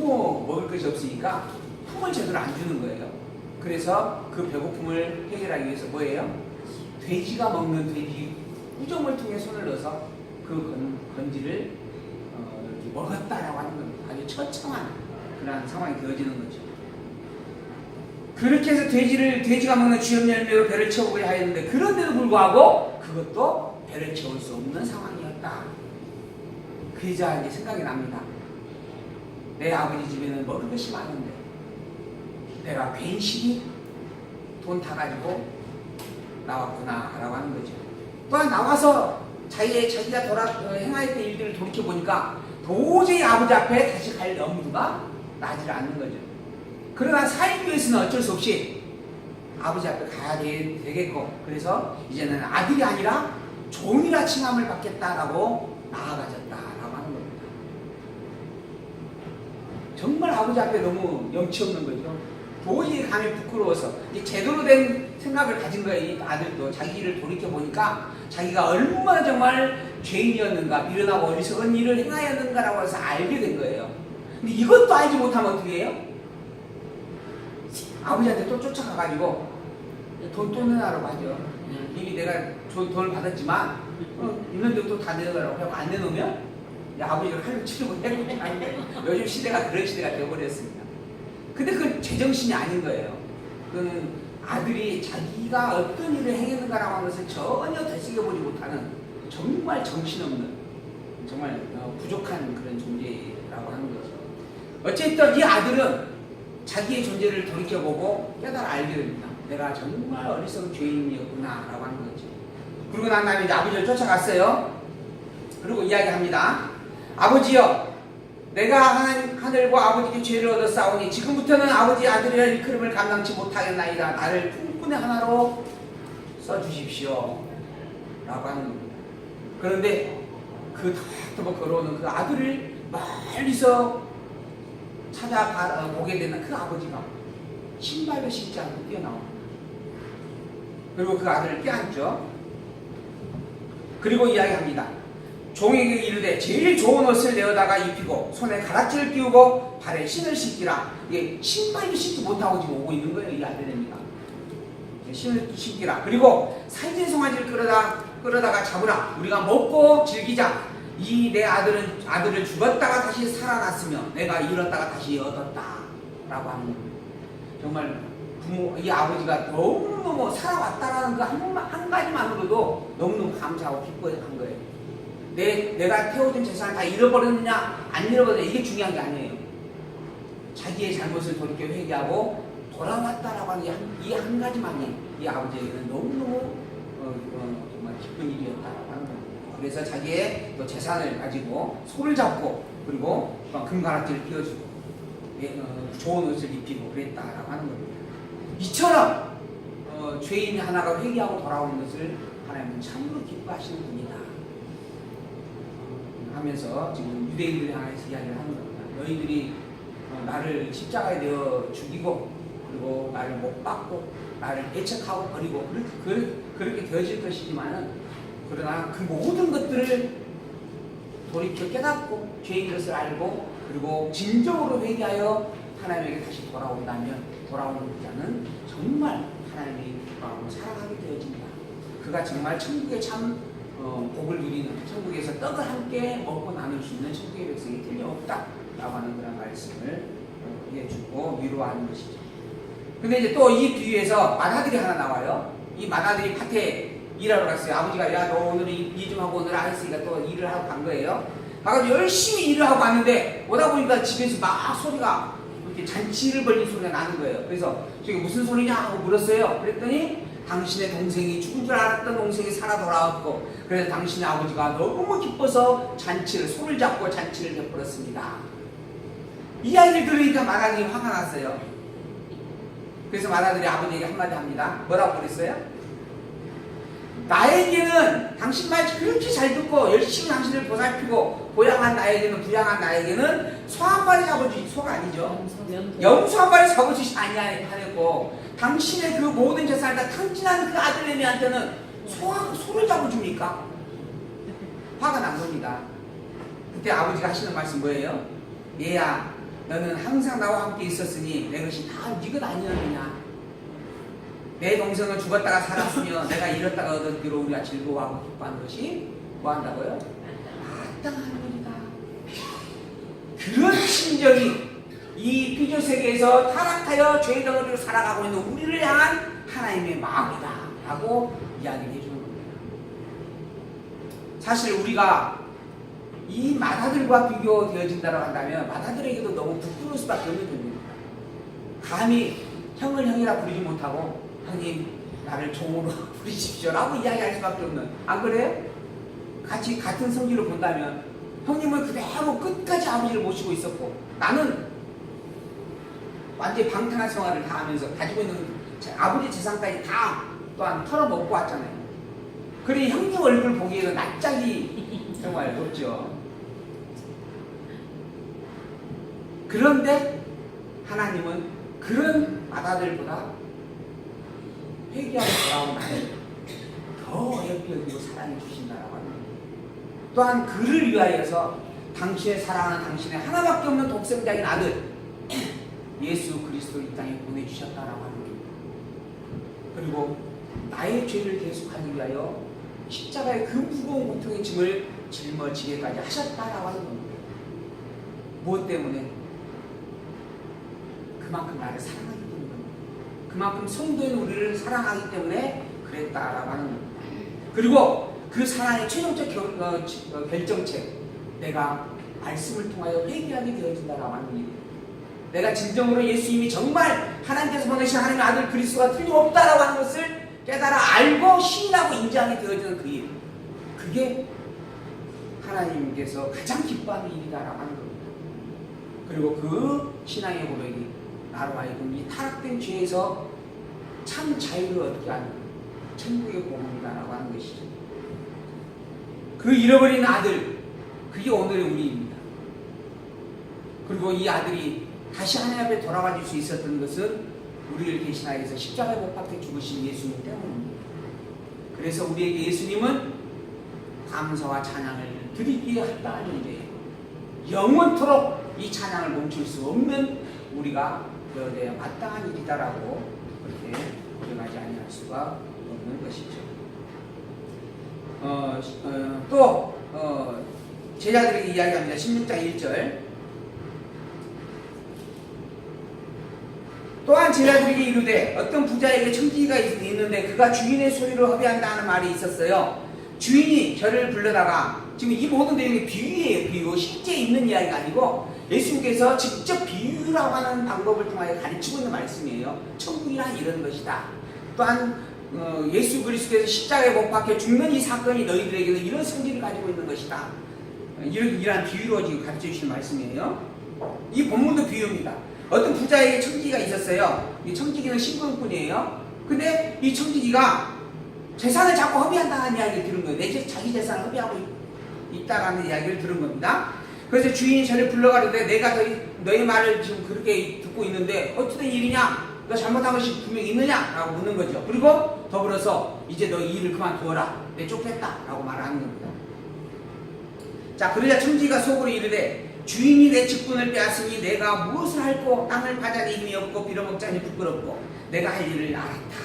너무 먹을 것이 없으니까 품을 제대로 안 주는 거예요. 그래서 그 배고픔을 해결하기 위해서 뭐예요? 돼지가 먹는 돼지 우정을 통해 손을 넣어서 그 건지를 이렇게 먹었다라고 하는 겁니다. 아주 처참한 그런 상황이 되어지는 거죠. 그렇게 해서 돼지가 먹는 주염 열매로 배를 채우고야 하였는데, 그런데도 불구하고 그것도 배를 채울 수 없는 상황이었다. 그러자 이제 생각이 납니다. 내 아버지 집에는 먹을 것이 많은데 내가 괜시리 돈 다 가지고 나왔구나 라고 하는 거죠. 또한 나와서 자기가 행하였던 일들을 돌이켜보니까 도저히 아버지 앞에 다시 갈 염두가 나질 않는 거죠. 그러나 살기 위해서는 어쩔 수 없이 아버지 앞에 가야 되겠고, 그래서 이제는 아들이 아니라 종이라 칭함을 받겠다라고 나아가졌다라고 하는 겁니다. 정말 아버지 앞에 너무 염치 없는 거죠. 도저히 감히 부끄러워서 제대로 된 생각을 가진 거예요. 이 아들도 자기 일을 돌이켜보니까 자기가 얼마나 정말 죄인이었는가, 미련하고 어리석은 일을 행하였는가라고 해서 알게 된 거예요. 근데 이것도 알지 못하면 어떻게 해요? 아버지한테 또 쫓아가가지고 돈 또 내놔라고 하죠. 이미 내가 돈을 받았지만 있는데 또 다 내놔라고 하고 안 내놓으면 아버지가 칼로 치려고 해보지 않는 거예요. 요즘 시대가 그런 시대가 되어버렸습니다. 근데 그건 제정신이 아닌 거예요. 그건 아들이 자기가 어떤 일을 행했는가라고 하는 것을 전혀 되새겨보지 못하는 정말 정신없는, 정말 부족한 그런 존재라고 하는 거죠. 어쨌든 이 아들은 자기의 존재를 돌이켜보고 깨달아 알게 됩니다. 내가 정말 어리석은 죄인이었구나 라고 하는 거죠. 그러고 난 다음에 이제 아버지를 쫓아갔어요. 그리고 이야기합니다. 아버지여, 내가 하늘과 아버지께 죄를 얻어 싸우니 지금부터는 아버지 아들이라 일컬음을 감당치 못하겠나이다. 나를 품꾼의 하나로 써주십시오 라고 하는 겁니다. 그런데 그 탁 걸어오는 그 아들을 멀리서 찾아보게 되는 그 아버지가 신발을 신지 않고 뛰어나옵니다. 그리고 그 아들을 껴안죠. 그리고 이야기합니다. 종에게 이르되 제일 좋은 옷을 내어다가 입히고 손에 가락지를 끼우고 발에 신을 신기라. 이게 신발도 신지 못하고 지금 오고 있는 거예요. 이 아들입니다. 신을 신기라. 그리고 살찐 송아지를 끌어다가 잡으라. 우리가 먹고 즐기자. 이 내 아들을 죽었다가 다시 살아났으며 내가 잃었다가 다시 얻었다 라고 하는 겁니다. 정말 이 아버지가 너무너무 살아왔다라는 그 한 가지만으로도 너무너무 감사하고 기뻐한 거예요. 내가 태워준 재산을 다 잃어버렸느냐 안 잃어버렸느냐 이게 중요한 게 아니에요. 자기의 잘못을 돌이켜 회개하고 돌아왔다라고 하는 이 한 가지만이 이 아버지에게는 너무너무 정말 기쁜 일이었다라고 하는 겁니다. 그래서 자기의 또 재산을 가지고 소를 잡고 그리고 금가락지를 끼워주고 좋은 옷을 입히고 그랬다라고 하는 겁니다. 이처럼 죄인 하나가 회개하고 돌아오는 것을 하나님은 참으로 기뻐하시는 분이다 하면서 지금 유대인들을 향해서 이야기를 하는 겁니다. 너희들이 나를 십자가에 내어 죽이고 그리고 나를 못 박고 나를 배척하고 버리고 그렇게 되어질 것이지만은, 그러나 그 모든 것들을 돌이켜 깨닫고 죄인 것을 알고 그리고 진정으로 회개하여 하나님에게 다시 돌아온다면 돌아오는 자는 정말 하나님이 기뻐하고 사랑하게 되어진다. 그가 정말 천국의 참 복을 누리는, 천국에서 떡을 함께 먹고 나눌 수 있는 천국의 백성이 틀림없다 라고 하는 그런 말씀을 해주고 위로하는 것이죠. 근데 이제 또 이 뒤에서 맏아들이 하나 나와요. 이 맏아들이 밭에 일하러 갔어요. 아버지가 야 너 오늘 일 좀 하고 오늘 안 했으니까 또 일을 하고 간 거예요. 가가지고 열심히 일을 하고 왔는데 오다 보니까 집에서 막 소리가 이렇게 잔치를 벌린 소리가 나는 거예요. 그래서 저게 무슨 소리냐 하고 물었어요. 그랬더니 당신의 동생이 죽은 줄 알았던 동생이 살아 돌아왔고, 그래서 당신의 아버지가 너무 기뻐서 소를 잡고 잔치를 베풀었습니다. 이 이야기를 들으니까 맏아들이 화가 났어요. 그래서 맏아들이 아버지에게 한마디 합니다. 뭐라고 그랬어요? 나에게는 당신 말 그렇게 잘 듣고 열심히 당신을 보살피고 부양한 나에게는 소 한 마리 잡아주지, 소가 아니죠. 염소 한 마리 잡아주지 아니하고 당신의 그 모든 재산을 다 탕진하는 그 아들내미한테는 소를 잡아줍니까? 화가 난 겁니다. 그때 아버지가 하시는 말씀 뭐예요? 얘야, 너는 항상 나와 함께 있었으니 내 것이 다 네 것 아니었느냐. 내 동생은 죽었다가 살았으며 내가 잃었다가 얻은 뒤로 우리가 즐거워하고 기뻐하는 것이 뭐한다고요? 마땅한 일이다. 그런 심정이 이 피조 세계에서 타락하여 죄 덩어리로 살아가고 있는 우리를 향한 하나님의 마음이다 라고 이야기를 해주는 겁니다. 사실 우리가 이 마다들과 비교되어진다고 한다면 마다들에게도 너무 부끄러울 수밖에 없는 존재입니다. 감히 형을 형이라 부르지 못하고 형님 나를 종으로 부르십시오 라고 이야기할 수밖에 없는, 안 그래요? 같은 성질을 본다면 형님은 그대로 끝까지 아버지를 모시고 있었고 나는 완전히 방탕한 생활을 다 하면서 가지고 있는 아버지 재산까지 다 또한 털어먹고 왔잖아요. 그러니 형님 얼굴 보기에는 낯짝이 정말 없죠. 그런데 하나님은 그런 아다들보다 회개하고 돌아온 나를 더 어렵게 여기고 사랑해 주신다라고 합니다. 또한 그를 위하여서 당신의 사랑하는 당신의 하나밖에 없는 독생자인 아들 예수 그리스도 이 땅에 보내주셨다라고 합니다. 그리고 나의 죄를 대속하기 위하여 십자가의 그 무거운 고통의 짐을 짊어지게까지 하셨다라고 하는 겁니다. 무엇 때문에? 그만큼 나를 사랑하기 때문에, 그만큼 성도인 우리를 사랑하기 때문에 그랬다라고 하는 겁니다. 그리고 그 사랑의 최종적 결정책, 내가 말씀을 통하여 회개하게 되어진다라고 하는 겁니다. 내가 진정으로 예수님이 정말 하나님께서 보내신 하나님의 아들 그리스도가 틀림없다라고 하는 것을 깨달아 알고 신뢰하고 인정하게 되어지는 그 일, 그게 하나님께서 가장 기뻐하는 일이다라고 하는 겁니다. 그리고 그 신앙의 고백이 나로 하여금 이 타락된 죄에서 참 자유를 얻게 하는 천국의 복음이다라고 하는 것이죠. 그 잃어버린 아들, 그게 오늘의 우리입니다. 그리고 이 아들이 다시 하나님 앞에 돌아가 줄 수 있었던 것은 우리를 대신하여 서 십자가에 못 박혀 죽으신 예수님 때문입니다. 그래서 우리에게 예수님은 감사와 찬양을 드리기에 합당한 일이에요. 영원토록 이 찬양을 멈출 수 없는 우리가 되어야 마땅한 일이다라고 그렇게 고백하지 아니할 수가 없는 것이죠. 또 제자들에게 이야기합니다. 16장 1절. 또한 제자들에게 이르되 어떤 부자에게 청지기가 있는데 그가 주인의 소유를 허비한다는 말이 있었어요. 주인이 저를 불러다가, 지금 이 모든 내용이 비유예요. 비유. 실제 있는 이야기가 아니고 예수님께서 직접 비유라고 하는 방법을 통하여 가르치고 있는 말씀이에요. 천국이란 이런 것이다. 또한 예수 그리스도께서 십자가에 못 박혀 죽는 이 사건이 너희들에게도 이런 성질을 가지고 있는 것이다. 이러한 비유로 지금 가르쳐 주시는 말씀이에요. 이 본문도 비유입니다. 어떤 부자에게 청지기가 있었어요. 이 청지기는 신분꾼이에요. 근데 이 청지기가 재산을 자꾸 허비한다는 이야기를 들은 거예요. 내 자기 재산을 허비하고 있다라는 이야기를 들은 겁니다. 그래서 주인이 저를 불러가는데 내가 너희 말을 지금 그렇게 듣고 있는데 어떻게 된 일이냐? 너 잘못한 것이 분명히 있느냐? 라고 묻는 거죠. 그리고 더불어서 이제 너 이 일을 그만두어라. 내 쫓겠다. 라고 말하는 겁니다. 자, 그러자 청지기가 속으로 이르되 주인이 내 직분을 빼앗으니 내가 무엇을 할꼬? 땅을 파자니 힘이 없고 빌어먹자니 부끄럽고 내가 할 일을 알았다.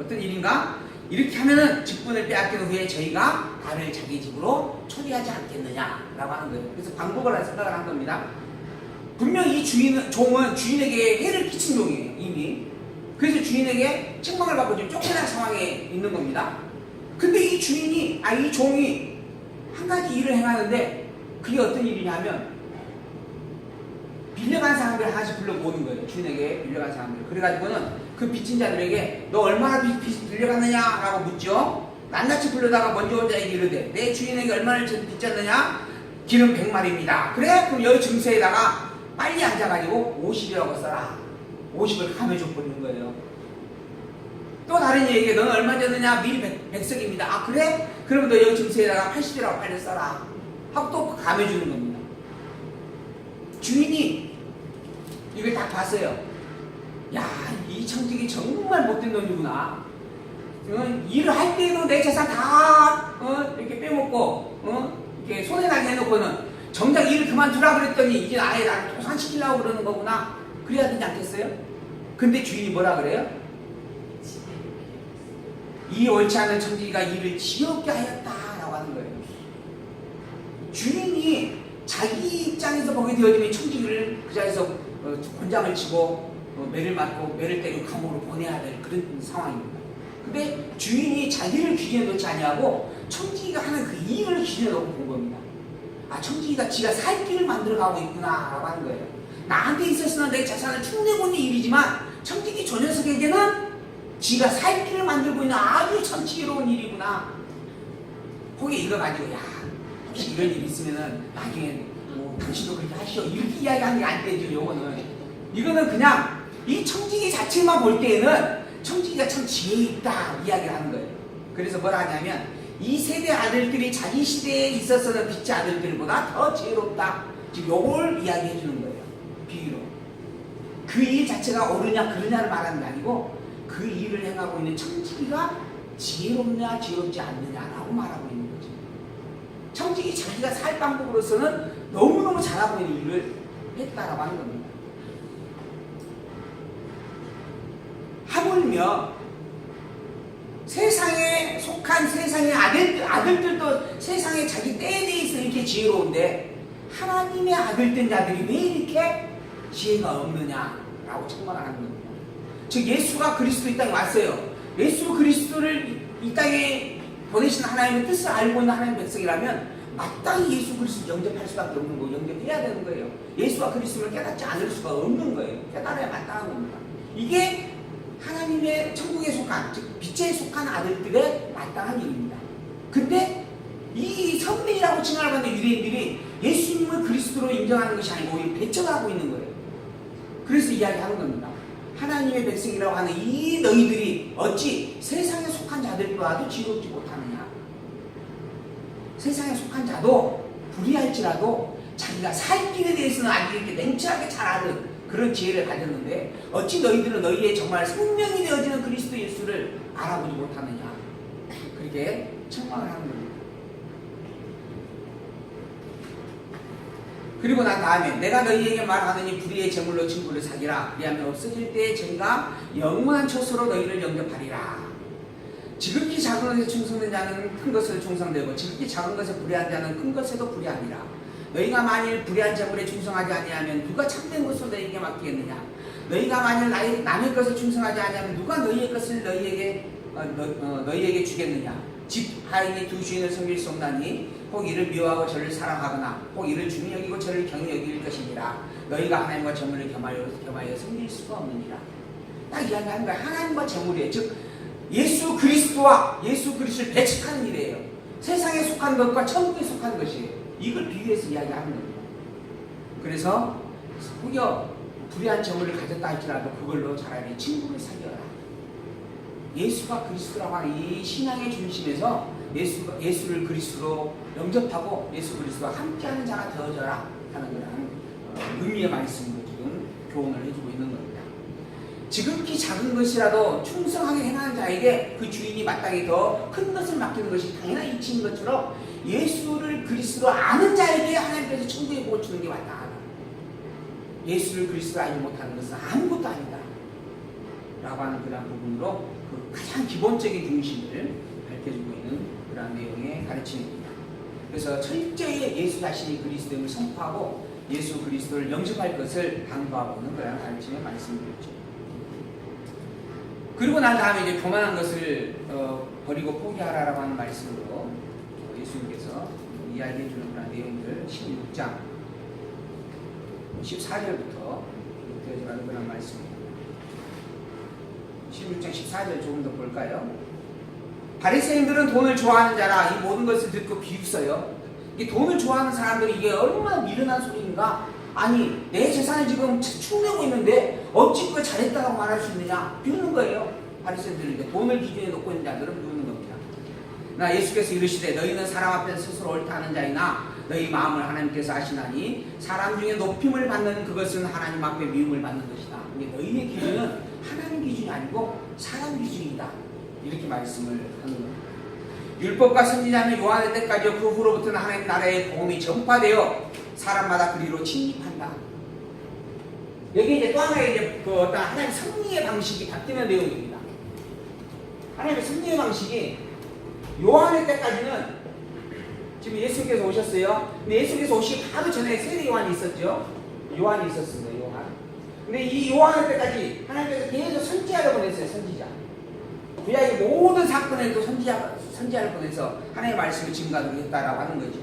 어떤 일인가? 이렇게 하면은 직분을 빼앗긴 후에 저희가 나를 자기 집으로 초대하지 않겠느냐라고 하는 거예요. 그래서 방법을 생각을 한 겁니다. 분명히 이 종은 주인에게 해를 끼친 종이에요, 이미. 그래서 주인에게 책망을 받고 지금 쫓겨난 상황에 있는 겁니다. 근데 이 종이 한 가지 일을 행하는데 그게 어떤 일이냐면 빌려간 사람들 하나씩 불러 모으는 거예요. 주인에게 빌려간 사람들. 그래가지고는 그 빚진 자들에게 너 얼마나 빚 빌려갔느냐라고 묻죠. 낱낱이 불러다가 먼저 온 자에게 이르되 내 주인에게 얼마나 빚졌느냐? 기름 100마리입니다. 그래? 그럼 여기 증서에다가 빨리 앉아가지고 50이라고 써라. 50을 감해줘 버리는 거예요. 또 다른 얘기에 너는 얼마 졌느냐? 밀 100석입니다. 아 그래? 그럼 너 여기 증서에다가 80이라고 빨리 써라. 하고 또 감해주는 겁니다. 주인이 이걸 딱 봤어요. 야, 이 청지기 정말 못된 놈이구나. 일을 할 때도 내 재산 다 이렇게 빼먹고 이렇게 손해나게 해놓고는 정작 일을 그만두라 그랬더니 이제 아예 나를 도산시키려고 그러는 거구나. 그래야 되지 않겠어요? 근데 주인이 뭐라 그래요? 이 옳지 않은 청지기가 일을 지겹게 하였다라고 하는 거예요. 주인이 자기 입장에서 보게 되어지면 청지기를 그 자리에서 권장을 치고 매를 맞고 매를 때리고 감옥으로 보내야 될 그런 상황입니다. 근데 주인이 자기를 기준에 놓지 아니하고 청지기가 하는 그 일을 기준에 놓고 본 겁니다. 아, 청지기가 지가 살 길을 만들어가고 있구나 라고 하는 거예요. 나한테 있어서는 내 자산을 축내고 있는 일이지만 청지기 저 녀석에게는 지가 살 길을 만들고 있는 아주 참지혜로운 일이구나. 거기에 이거 가지고 야 혹시 이런 일 있으면은 나중에 뭐 당신도 그렇게 하시오 이렇게 이야기하는 게 안 되죠. 이거는 그냥 이 청지기 자체만 볼 때에는 청지기가 참 지혜 있다 이야기를 하는 거예요. 그래서 뭐라 하냐면 이 세대 아들들이 자기 시대에 있어서는 빛의 아들들보다 더 지혜롭다. 지금 요걸 이야기해 주는 거예요. 비유로. 그 일 자체가 옳으냐 그르냐를 말하는 게 아니고 그 일을 행하고 있는 청지기가 지혜롭냐 지혜롭지 않느냐라고 말하고 있는 거죠. 청지기 자기가 살 방법으로서는 너무너무 잘하고 있는 일을 했다라고 하는 겁니다. 하물며 세상에 속한 세상의 아들들도 세상에 자기 때에 대해서 이렇게 지혜로운데 하나님의 아들된 자들이 왜 이렇게 지혜가 없느냐라고 책망하는 겁니다. 즉 예수가 그리스도 이 땅에 왔어요. 예수 그리스도를 이 땅에 보내신 하나님의 뜻을 알고 있는 하나님의 백성이라면 마땅히 예수 그리스도를 영접할 수밖에 없는 거고 영접해야 되는 거예요. 예수와 그리스도를 깨닫지 않을 수가 없는 거예요. 깨달아야 마땅한 겁니다. 이게 하나님의 천국에 속한, 즉 빛에 속한 아들들의 마땅한 일입니다. 근데 이 선민이라고 칭함을 받는 유대인들이 예수님을 그리스도로 인정하는 것이 아니고 오히려 배척하고 있는 거예요. 그래서 이야기하는 겁니다. 하나님의 백성이라고 하는 이 너희들이 어찌 세상에 속한 자들과도 지혜롭지 못하느냐. 세상에 속한 자도 불의할지라도 자기가 살 길에 대해서는 아주 이렇게 냉철하게 잘 아는 그런 지혜를 가졌는데 어찌 너희들은 너희의 정말 생명이 되어지는 그리스도 예수를 알아보지 못하느냐. 그렇게 책망을 하는 겁니다. 그리고 난 다음에 내가 너희에게 말하느니 불의의 제물로 친구를 사기라. 그리하면 없어질 때의 죄가 영원한 처소로 너희를 영접하리라. 지극히 작은 것에 충성된 자는 큰 것을 충성되고 지극히 작은 것에 불의한 자는 큰 것에도 불의하리라. 너희가 만일 불의한 제물에 충성하지 아니하면 누가 참된 것을 너희에게 맡기겠느냐. 너희가 만일 남의 것에 충성하지 아니하면 누가 너희의 것을 너희에게 주겠느냐. 집 하인이 두 주인을 섬길 수 없나니 혹 이를 미워하고 저를 사랑하거나 혹 이를 중히 여기고 저를 경히 여길 것이니라. 너희가 하나님과 재물을 겸하여 섬길 수가 없느니라. 딱 이야기하는 거야. 하나님과 재물이에요. 즉 예수 그리스도와 예수 그리스도를 배척하는 일이에요. 세상에 속한 것과 천국에 속한 것이에요. 이걸 비교해서 이야기하는 겁니다. 그래서 혹여 불의한 재물을 가졌다 할지라도 그걸로 차라리 친구를 사귀어라. 예수가 그리스도라고 하는 이 신앙의 중심에서 예수를 그리스도로 영접하고 예수 그리스도와 함께하는 자가 되어져라 하는 그런 의미의 말씀으로 지금 교훈을 해주고 있는 겁니다. 지극히 작은 것이라도 충성하게 행하는 자에게 그 주인이 마땅히 더 큰 것을 맡기는 것이 당연한 이치인 것처럼 예수를 그리스도로 아는 자에게 하나님께서 천국에 복을 주는 게 마땅하다. 예수를 그리스도로 알지 못하는 것은 아무것도 아니다 라고 하는 그런 부분으로 그 가장 기본적인 중심을 밝혀주고 있는 그런 내용의 가르침입니다. 그래서 철저히 예수 자신이 그리스도임을 선포하고 예수 그리스도를 영접할 것을 강조하고 있는 그런 가르침의 말씀이었죠. 그리고 난 다음에 이제 교만한 것을 버리고 포기하라라고 하는 말씀으로 예수님께서 이야기해 주는 그런 내용들 16장 14절부터 되어지는 그런 말씀입니다. 16장 14절 조금 더 볼까요? 바리새인들은 돈을 좋아하는 자라 이 모든 것을 듣고 비웃어요. 이 돈을 좋아하는 사람들이 이게 얼마나 미련한 소리인가? 아니 내 재산을 지금 축내고 있는데 어찌 그걸 잘했다고 말할 수 있느냐? 비웃는 거예요. 바리새인들인데 돈을 기준에 놓고 있는 자들은 비웃는 겁니다. 나 예수께서 이르시되 너희는 사람 앞에서 스스로 옳다 하는 자이나 너희 마음을 하나님께서 아시나니 사람 중에 높임을 받는 그것은 하나님 앞에 미움을 받는 것이다. 너희의 기준은 하나님 기준이 아니고 사람 기준이다. 이렇게 말씀을 하는 겁니다. 율법과 선지자는 요한의 때까지요 그 후로부터는 하나님 나라의 복음이 전파되어 사람마다 그리로 침입한다. 여기 이제 또 하나의 이제 그 어떤 하나님의 섭리의 방식이 바뀌는 내용입니다. 하나님의 섭리의 방식이 요한의 때까지는 지금 예수께서 오셨어요. 근데 예수께서 오시기 바로 전에 세례 요한이 있었죠. 요한이 있었습니다. 요한. 근데 이 요한의 때까지 하나님께서 계속 선지자를 보냈어요. 선지자. 구약의 모든 사건에도 선지자를 보내서 하나님의 말씀을 증가하도록 했다라고 하는 거죠.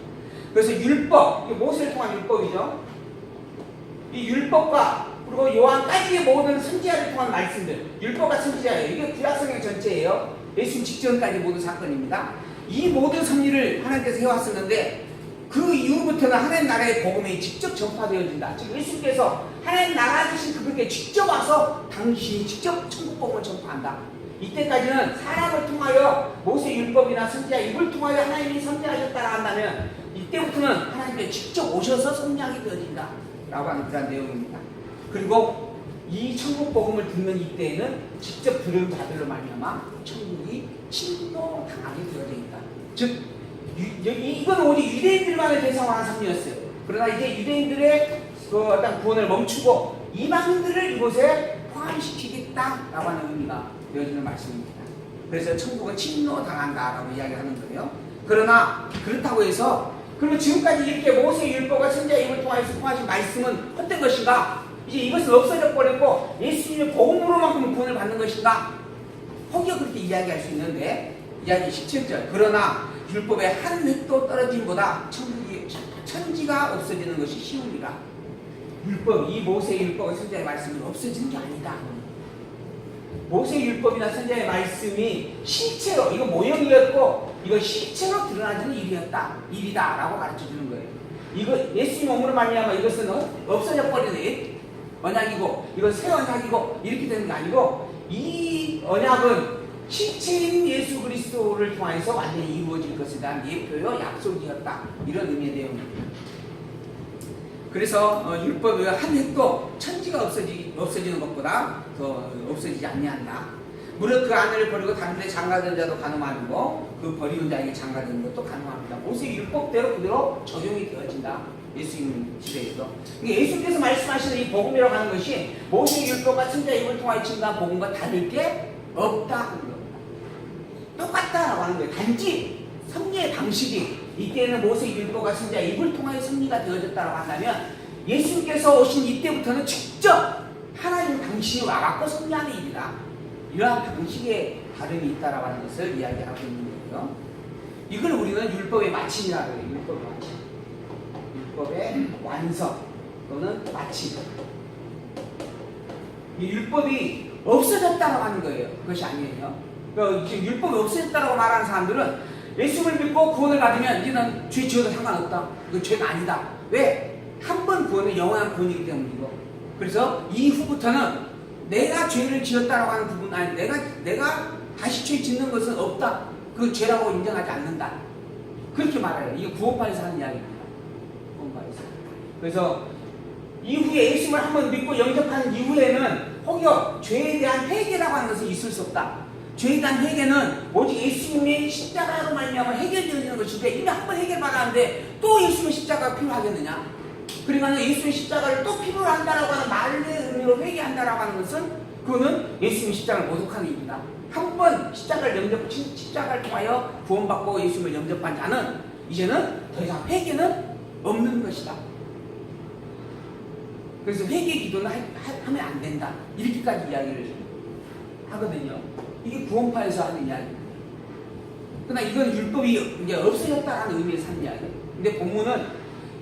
그래서 율법, 이게 모세를 통한 율법이죠. 이 율법과 그리고 요한까지의 모든 선지자를 통한 말씀들, 율법과 선지자예요. 이게 구약성경 전체예요. 예수 직전까지 모든 사건입니다. 이 모든 섭리를 하나님께서 해왔었는데 그 이후부터는 하나님 나라의 복음이 직접 전파되어진다. 즉 예수께서 하나님 나라 되신 그분께 직접 와서 당신이 직접 천국 복음을 전파한다. 이때까지는 사람을 통하여 모세 율법이나 선지자 입을 통하여 하나님이 선지하셨다라 한다면 이때부터는 하나님께 직접 오셔서 선지하게 되어진다 라고 하는 그런 내용입니다. 그리고 이 천국 복음을 듣는 이때에는 직접 들은 자들로 말미암아 천국이 침노당하게 되어져 있다. 즉 이건 오직 유대인들만을 대상화한 섭리였어요. 그러나 이제 유대인들의 그 어떤 구원을 멈추고 이방인들을 이곳에 포함시키겠다라고 하는 의미가 되어지는 말씀입니다. 그래서 천국은 침노당한다라고 이야기하는 거예요. 그러나 그렇다고 해서 그러면 지금까지 이렇게 모세 율법과 선지자 입을 통해서 통하신 말씀은 헛된 것인가? 이제 이것은 없어져 버렸고 예수님의 복음으로만큼 구원을 받는 것인가? 혹여 그렇게 이야기할 수 있는데 이야기 17절 그러나 율법의 한 획도 떨어짐보다 천지가 없어지는 것이 쉬우니라. 율법, 이 모세 율법과 선지자의 말씀은 없어지는 게 아니다. 모세 율법이나 선지자의 말씀이 실체로 이거 모형이었고 이거 실체로 드러나는 일이다라고 가르쳐 주는 거예요. 이거 예수님 몸으로 말미암아 이것은 없어져 버리는 언약이고 이건 새 언약이고 이렇게 되는 게 아니고 이 언약은 실체인 예수 그리스도를 통해서 완전히 이루어질 것에 대한 예표요 약속이었다. 이런 의미의 내용입니다. 그래서 율법의 한 획도 천지가 없어지는 것보다 더 없어지지 아니한다. 무릇 그 하늘을 버리고 다른 데 장가든 자도 가늠하고 그 버리는 자에게 장가드는 것도 가능합니다. 모세 율법대로 그대로 적용이 되어진다. 예수님 시대에서. 그러니까 예수님께서 말씀하시는 이 복음이라고 하는 것이 모세 율법과 선지자 입을 통하여 증거한 복음과 다를 게 없다. 똑같다라고 하는 거예요. 단지 섭리의 방식이 이때는 모세 율법과 선지자 입을 통하여 섭리가 되어졌다고 한다면 예수님께서 오신 이때부터는 직접 하나님 당신이 와갖고 섭리하는 일이다. 이러한 방식의 다름이 있다라고 하는 것을 이야기하고 있는 거예요. 이걸 우리는 율법의 마침이라고 해요. 율법의 마침. 율법의 완성 또는 마침. 이 율법이 없어졌다라고 하는 거예요. 그것이 아니에요. 지금 율법이 없어졌다라고 말하는 사람들은 예수를 믿고 구원을 받으면 이제는 죄 지어도 상관없다. 이건 죄가 아니다. 왜? 한 번 구원은 영원한 구원이기 때문이고. 그래서 이후부터는 내가 죄를 지었다라고 하는 부분 아니 내가 다시 죄 짓는 것은 없다. 그 죄라고 인정하지 않는다. 그렇게 말해요. 이게 구원파에서 하는 이야기입니다. 구원파에서. 그래서 이후에 예수를 한번 믿고 영접하는 이후에는 혹여 죄에 대한 회개라고 하는 것은 있을 수 없다. 죄에 대한 회개는 오직 예수님의 십자가로 말미암아 해결되어지는 것인데 이미 한 번 해결받았는데 또 예수님의 십자가가 필요하겠느냐? 그러니까 예수님의 십자가를 또 필요로 한다라고 하는 말의 의미로 회개한다라고 하는 것은 그거는 예수님의 십자가를 모독하는 일이다. 한 번 십자가를 통하여 구원받고 예수님을 영접한 자는 이제는 더 이상 회개는 없는 것이다. 그래서 회개 기도는 하면 안 된다. 이렇게까지 이야기를 하거든요. 이게 구원파에서 하는 이야기입니다. 그러나 이건 율법이 이제 없어졌다라는 의미에서 하는 이야기예요. 근데 본문은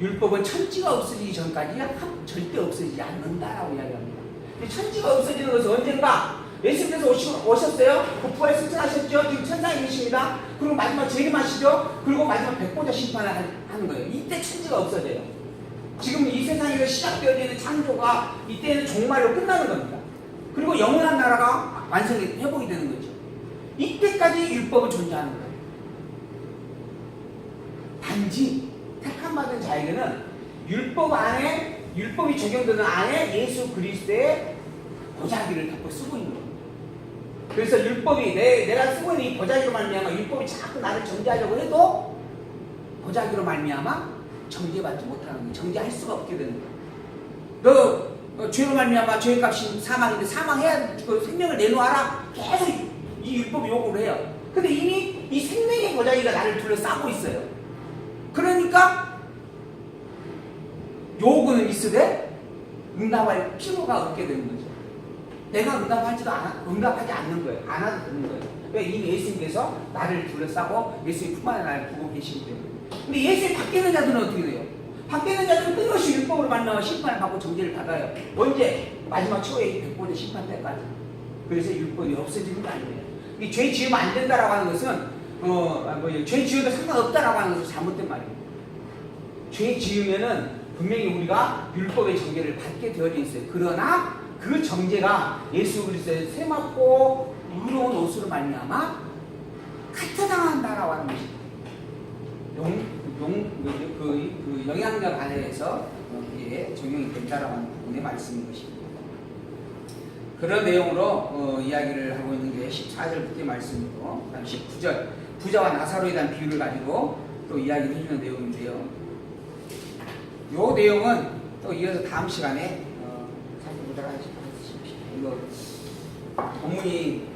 율법은 천지가 없어지기 전까지 절대 없어지지 않는다라고 이야기합니다. 근데 천지가 없어지는 것은 언젠가 예수님께서 오셨어요. 그 부활 승천하셨죠. 지금 천상에 계십니다. 그리고 마지막 재림하시죠. 그리고 마지막 백보자 심판을 하는 거예요. 이때 천지가 없어져요. 지금 이 세상에서 시작되어지는 창조가 이때는 종말로 끝나는 겁니다. 그리고 영원한 나라가 완성이 회복이 되는 거죠. 이때까지 율법은 존재하는 거예요. 단지 택함받은 자에게는 율법 안에 율법이 적용되는 안에 예수 그리스도의 보자기를 덮어 쓰고 있는 겁니다. 그래서 율법이 내가 쓰고 있는 이 보자기로 말미암아 율법이 자꾸 나를 정죄하려고 해도 보자기로 말미암아 정죄받지 못하는 거예요. 정죄할 수가 없게 되는 거예요. 너 죄로 말미암아 죄의 값이 사망인데 사망해야 그 생명을 내놓아라. 계속 이 율법이 요구를 해요. 근데 이미 이 생명의 고자기가 나를 둘러싸고 있어요. 그러니까 요구는 있으되 응답할 필요가 없게 되는 거죠. 내가 응답하지 않는 거예요. 안 하도 되는 거예요. 왜? 이미 예수님께서 나를 둘러싸고 예수님 품 안에 나를 두고 계시기 때문에. 근데 예수님 밖에 있는 자들은 어떻게 돼요? 밖에 있는 자들은 끊임없이 율법으로 만나면 심판을 받고 정죄를 받아요. 언제? 마지막 최후의 백보자 심판 때까지. 그래서 율법이 없어지는 거 아니에요. 이 죄 지으면 안 된다라고 하는 것은 죄 지어도 상관없다라고 하는 것은 잘못된 말이에요. 죄 지으면은 분명히 우리가 율법의 정죄를 받게 되어져 있어요. 그러나 그 정죄가 예수 그리스도의 쇠맞고 의로운 옷으로 말미암아 카트당한다라고 하는 것입니다. 그 영향력 안에서 이게 적용이 된다라고 하는 부분의 말씀인 것입니다. 그런 내용으로 이야기를 하고 있는 게 14절부터의 말씀이고, 그다음 19절 부자와 나사로에 대한 비유를 가지고 또 이야기를 해주는 내용인데요. 이 내용은 또 이어서 다음 시간에 살펴보도록 하겠습니다. 이거 본문이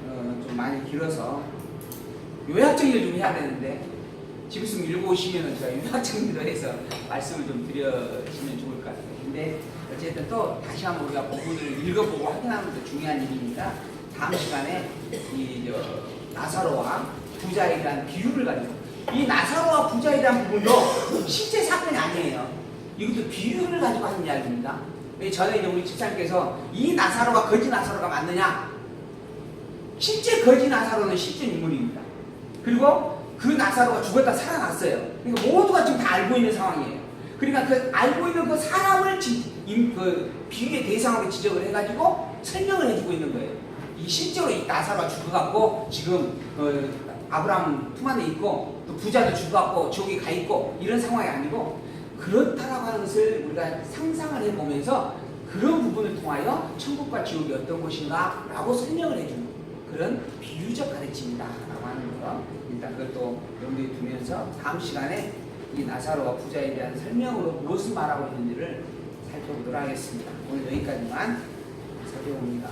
좀 많이 길어서 요약 정리를 좀 해야 되는데 집에 있으면 읽어오시면 제가 요약 정리를 해서 말씀을 좀 드려주시면 좋을 것 같아요. 근데 어쨌든 또 다시 한번 우리가 본문을 읽어보고 확인하는 것도 중요한 일이니까 다음 시간에 이 나사로와 부자에 대한 비유를 가지고, 이 나사로와 부자에 대한 부분도 실제 사건이 아니에요. 이것도 비유를 가지고 하는 이야기입니다. 전에 이제 우리 집사님께서 이 나사로가 거지 나사로가 맞느냐? 실제 거지 나사로는 실제 인물입니다. 그리고 그 나사로가 죽었다 살아났어요. 그러니까 모두가 지금 다 알고 있는 상황이에요. 그러니까 그 알고 있는 그 사람을 그 비유의 대상으로 지적을 해가지고 설명을 해주고 있는 거예요. 이 실제로 이 나사로가 죽어갖고 지금 아브라함 품 안에 있고 또 부자도 죽어갖고 지옥에 가 있고 이런 상황이 아니고, 그렇다라고 하는 것을 우리가 상상을 해보면서 그런 부분을 통하여 천국과 지옥이 어떤 것인가 라고 설명을 해주는 그런 비유적 가르침이다 라고 하는 거, 일단 그것도 염두에 두면서 다음 시간에 이 나사로와 부자에 대한 설명으로 무엇을 말하고 있는지를 살펴보도록 하겠습니다. 오늘 여기까지만 살펴봅니다.